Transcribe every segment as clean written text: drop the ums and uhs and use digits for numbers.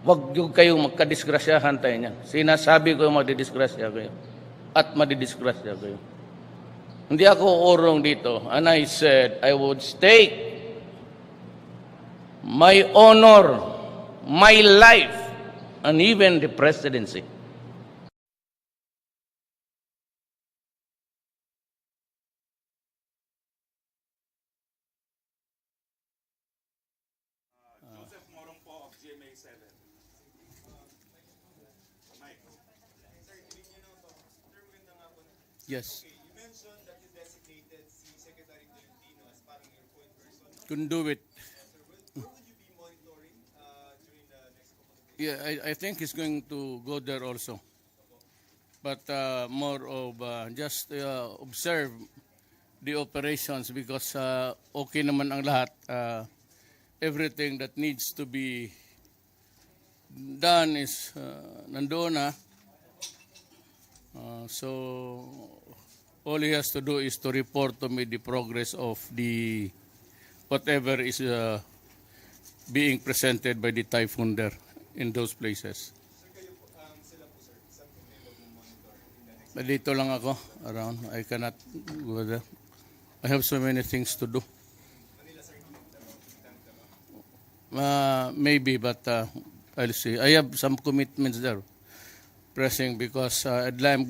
Huwag yung kayong magkadisgrasyahan tayo niyan. Sinasabi ko madidisgrasya kayo. At madidisgrasya kayo. Hindi ako urong dito. And I said, I would stake my honor, my life, and even the presidency. Yes. Okay, you mentioned that you designated si Secretary Tolentino as parang your point person. Couldn't do it. Sir, where would you be monitoring during the next couple of days? Yeah, I think he's going to go there also. But more of just observe the operations because okay naman ang lahat. Everything that needs to be done is nandoon na. So all he has to do is to report to me the progress of the whatever is being presented by the typhoon there in those places. Sir, kayo po, sila po sir, saan po kayo mag-monitor in the next? Dito lang ako around. I cannot go there. I have so many things to do. Manila sir, Maybe, but I'll see. I have some commitments there. Pressing because I'm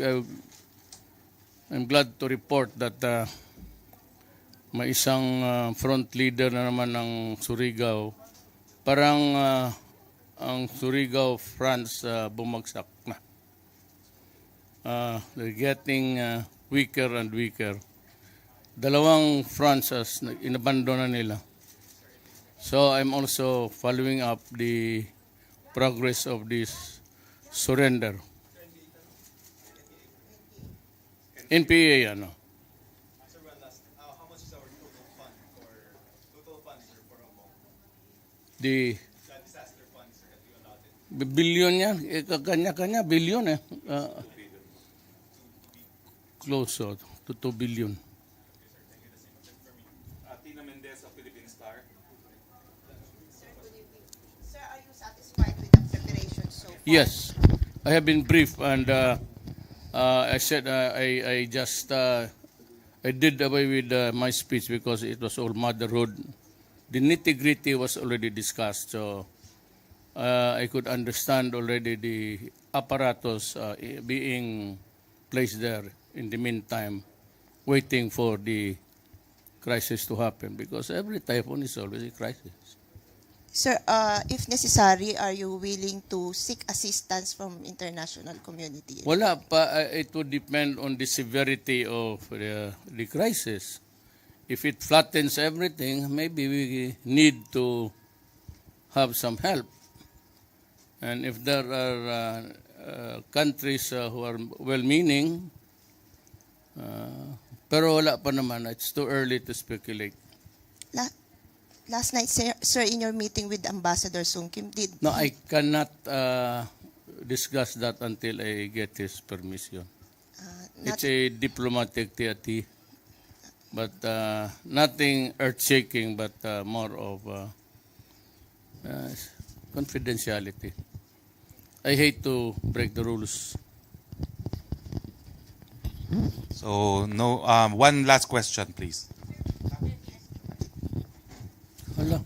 glad to report that may isang front leader na naman ng Surigao. Parang ang Surigao France bumagsak na. They're getting weaker and weaker. Dalawang Frances inabandona nila. So I'm also following up the progress of this surrender. NPA, ano? Sir, one last, how much is our total fund sir for Ompong? The Disaster fund sir that you allotted? billion yan. Kanya-kanya, billion eh. Close to 2 billion. Tina Mendez of Philippine Star. Sir, are you satisfied with the preparation so far? Yes, I have been briefed and I said I just I did away with my speech because it was all motherhood. The nitty-gritty was already discussed, so I could understand already the apparatus being placed there in the meantime, waiting for the crisis to happen because every typhoon is always a crisis. Sir, if necessary, are you willing to seek assistance from international community? Wala pa, it would depend on the severity of the crisis. If it flattens everything, maybe we need to have some help. And if there are countries who are well-meaning, pero wala pa naman, it's too early to speculate. Last night, sir, in your meeting with Ambassador Sung Kim, No, I cannot discuss that until I get his permission. It's a diplomatic TAT, but nothing earth-shaking, but more of confidentiality. I hate to break the rules. So, no, one last question, please. Hala,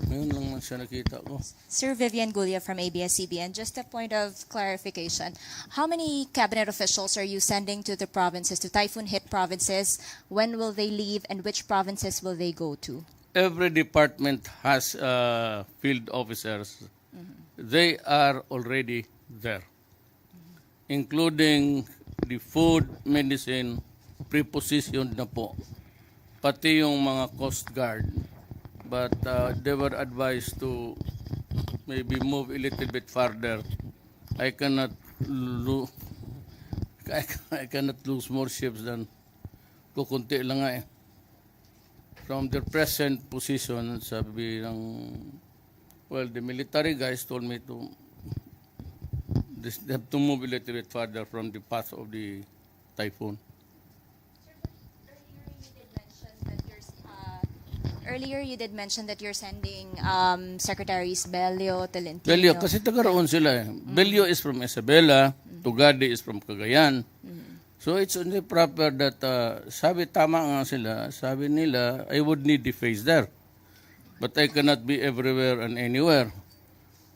ngayon lang man siya nakita ko. Sir Vivian Gulia from ABS-CBN, just a point of clarification. How many cabinet officials are you sending to the provinces, to typhoon-hit provinces? When will they leave and which provinces will they go to? Every department has field officers. They are already there, including the food, medicine, prepositioned na po. Pati yung mga Coast Guard. But they were advised to maybe move a little bit farther. I cannot lose more ships than kukunti lang nga eh. From their present position, sabi ng, well, the military guys told me to they have to move a little bit farther from the path of the typhoon. earlier you did mention that you're sending Secretaries Bello, Tolentino. Bello, kasi taga-roon sila eh. Bello is from Isabela, Tugade is from Cagayan. So it's only proper that, tama nga sila, sabi nila, I would need the face there. But I cannot be everywhere and anywhere.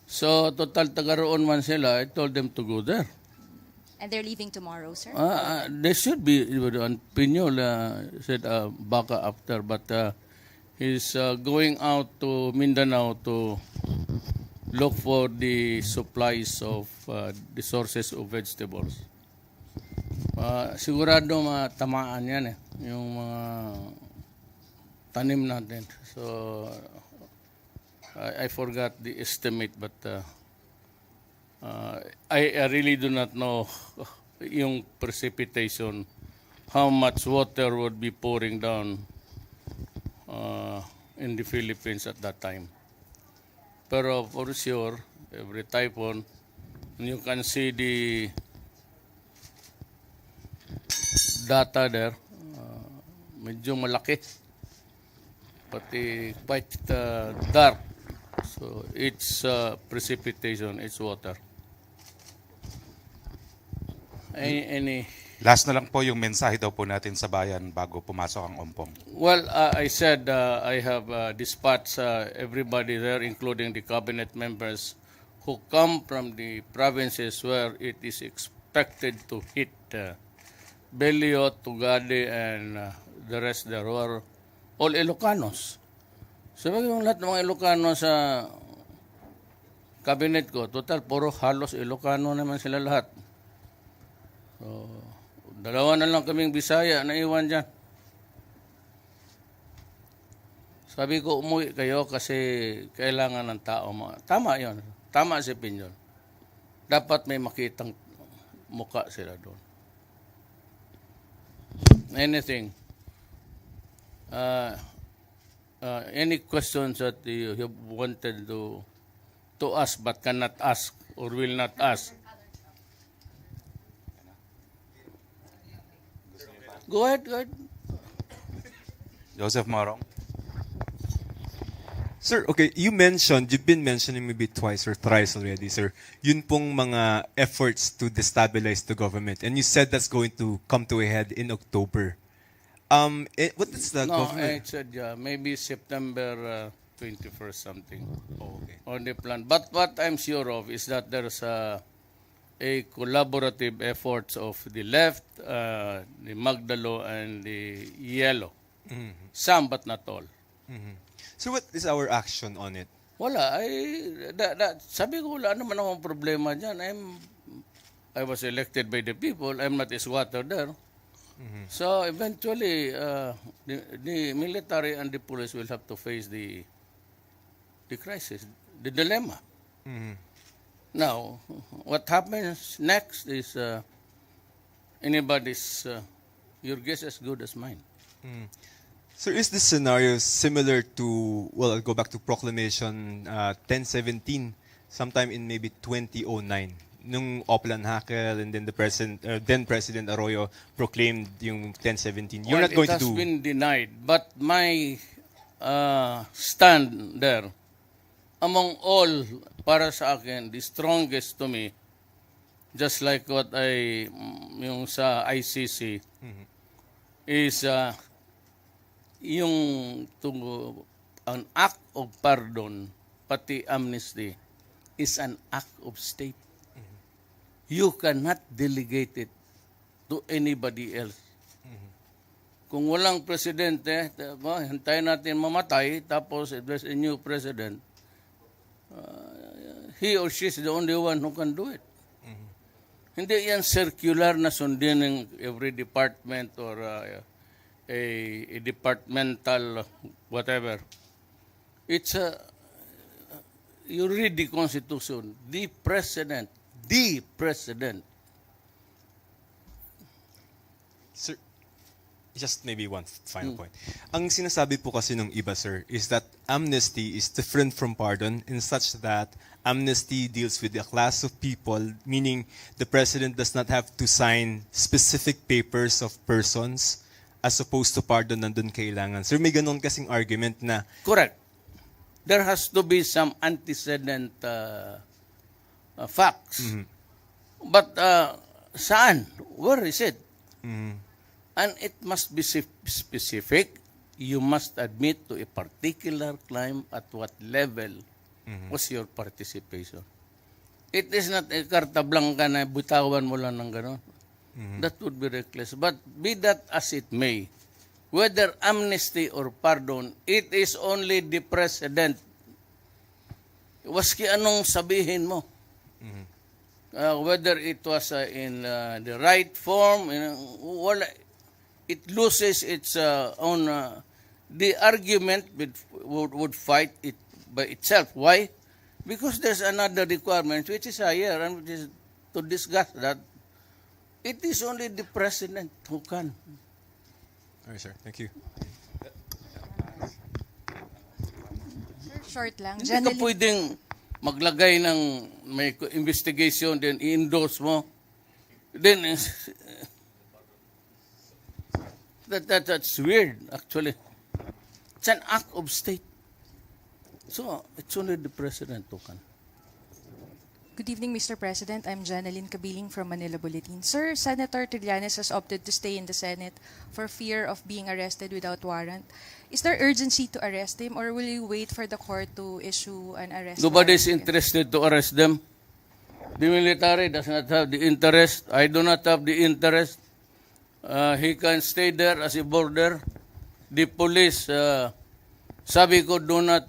So total taga-roon man sila, I told them to go there. And they're leaving tomorrow, sir? They should be, Pinyol said baka after, but he's going out to Mindanao to look for the supplies of the sources of vegetables. Sigurado matamaan yan eh, yung mga tanim natin. So, I forgot the estimate, but I really do not know yung precipitation, how much water would be pouring down in the Philippines at that time. Pero for sure, every typhoon, you can see the data there, medyo malaki, pati quite dark. So it's precipitation, it's water. Any Last na lang po yung mensahe daw po natin sa bayan bago pumasok ang ompong. Well, I said I have dispatched everybody there, including the cabinet members who come from the provinces where it is expected to hit Belio, Tugade, and the rest there were all Ilocanos. Sabi ko, lahat ng mga Ilocano sa cabinet ko, total, puro halos Ilocano naman sila lahat. So, dalawa na lang kaming Bisaya na iwan dyan. Sabi ko, umuwi kayo kasi kailangan ng tao. Tama yon. Tama si Pinyol. Dapat may makitang muka sila doon. Anything. Any questions that you have wanted to ask but cannot ask or will not ask? Go ahead. Joseph Marong. Sir, okay, you've been mentioning maybe twice or thrice already, sir, yun pong mga efforts to destabilize the government. And you said that's going to come to a head in October. What is the No, government? I said maybe September 21st something Oh, okay. on the plan. But what I'm sure of is that there's a collaborative efforts of the left, the Magdalo, and the Yellow. Some, but not all. So what is our action on it? Wala. Sabi ko, wala naman akong problema dyan. I was elected by the people. I'm not a squatter there. So eventually, the military and the police will have to face the crisis, the dilemma. Now, what happens next is anybody's, your guess as good as mine. Sir, is this scenario similar to, well, I'll go back to Proclamation 1017, sometime in maybe 2009, nung Oplan Hakel and then then President Arroyo proclaimed yung 1017. You're Well, not going it to has do... been denied. But my stand there, among all, para sa akin, the strongest to me, just like what yung sa ICC, is yung an act of pardon, pati amnesty, is an act of state. You cannot delegate it to anybody else. Kung walang presidente, hintayin natin mamatay, tapos if there's a new president, he or she is the only one who can do it. Hindi yan circular na sundin ng every department or a departmental whatever. It's you read the Constitution, the president. Sir, just maybe one final point. Ang sinasabi po kasi ng iba, sir, is that amnesty is different from pardon in such that amnesty deals with a class of people, meaning the president does not have to sign specific papers of persons as opposed to pardon nandun kailangan. Sir, may ganun kasing argument na Correct. There has to be some antecedent facts. But saan? Where is it? And it must be specific. You must admit to a particular crime at what level was your participation. It is not a karta blanca na butawan mo lang ng gano'n. That would be reckless. But be that as it may, whether amnesty or pardon, it is only the precedent. Waski anong sabihin mo. Whether it was in the right form, it loses its own... the argument would fight it by itself. Why? Because there's another requirement which is higher, and which is to discuss that. It is only the president who can. All right, sir. Thank you. Short lang. Hindi ka pwedeng maglagay ng may investigation, then i-endorse mo. Then, that's weird, actually. It's an act of state. So, it's only the president who can. Good evening, Mr. President. I'm Janeline Kabiling from Manila Bulletin. Sir, Senator Trillanes has opted to stay in the Senate for fear of being arrested without warrant. Is there urgency to arrest him, or will you wait for the court to issue an arrest Nobody is warrant? interested to arrest them. The military does not have the interest. I do not have the interest. He can stay there as a border. The police, sabi ko, do not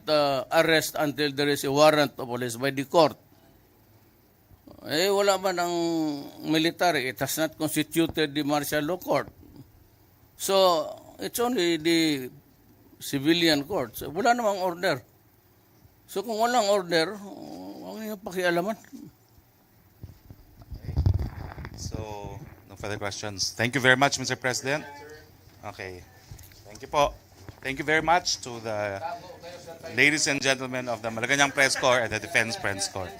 arrest until there is a warrant of police by the court. Eh, wala man ang military. It has not constituted the martial law court. So, it's only the civilian court. So, wala namang order. So, kung walang order, huwag niyo pakialaman. So, no further questions. Thank you very much, Mr. President. Okay. Thank you po. Thank you very much to the ladies and gentlemen of the Malacañang Press Corps and the Defense Press Corps.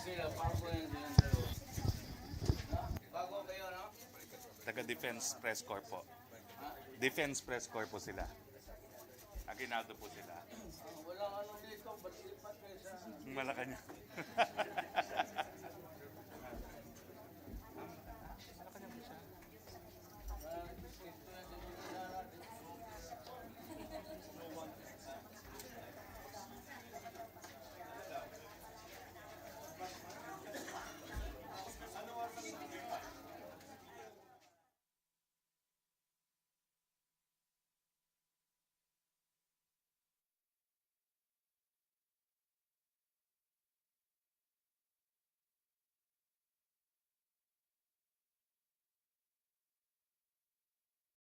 Taga-Defense Press Corps po. Defense Press Corps po sila. Aguinaldo po sila. Malacañang.